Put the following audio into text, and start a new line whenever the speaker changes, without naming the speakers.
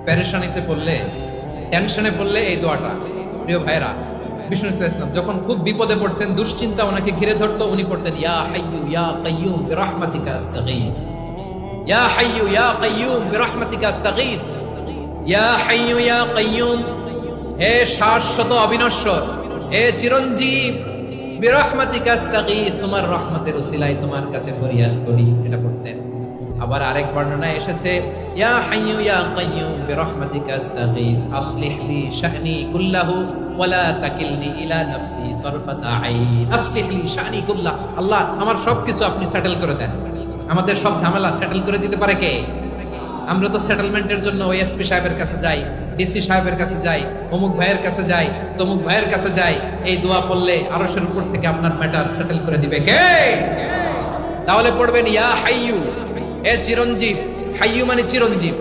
পেরেশানিতে পড়লে, টেনশনে পড়লে এই দোয়াটা। প্রিয় ভাইরা, বিষ্ণু ইসলাম যখন খুব বিপদে পড়তেন, দুশ্চিন্তা ওনাকে ঘিরে ধরতো, উনি পড়তেন ইয়া হাইয়ু ইয়া কাইয়ুম বিরহমাতিকা আস্তাগীথ, ইয়া হাইয়ু ইয়া কাইয়ুম বিরহমাতিকা আস্তাগীথ, ইয়া হাইয়ু ইয়া কাইয়ুম, হে শাশ্বত অবিনশ্বর, হে চিরঞ্জীব, বিরহমাতিকা আস্তাগীথ, তোমার রহমতের উসিলায় তোমার কাছে ফরিয়াদ করি। এটা পড়তেন। আবার আরেক বর্ণনায় এসেছে ইয়া হাইয়ু ইয়া কাইয়ুম বিরহমাতিকা আস্তাগীথ আসলিহ লি শা'নি কুল্লাহু ওয়ালা তাকিলনি ইলা নাফসি তারফাতা আইন। আসলিহ লি শা'নি কুল্লাহ, আল্লাহ আমার সবকিছু আপনি সেটেল করে দেন। আমাদের সব ঝামেলা সেটেল করে দিতে পারে কে? আমরা তো সেটেলমেন্টের জন্য ওএসপি সাহেবের কাছে যাই, ডিসি সাহেবের কাছে যাই, অমুক ভাইয়ের কাছে যাই, তমুক ভাইয়ের কাছে যাই। এই দোয়া পড়লে আরশের উপর থেকে আপনার ম্যাটার সেটেল করে দিবে কে? তাহলে পড়বেন ইয়া হাইয়ু, এ চিরঞ্জীব। হাইয়ু মানে চিরঞ্জীব।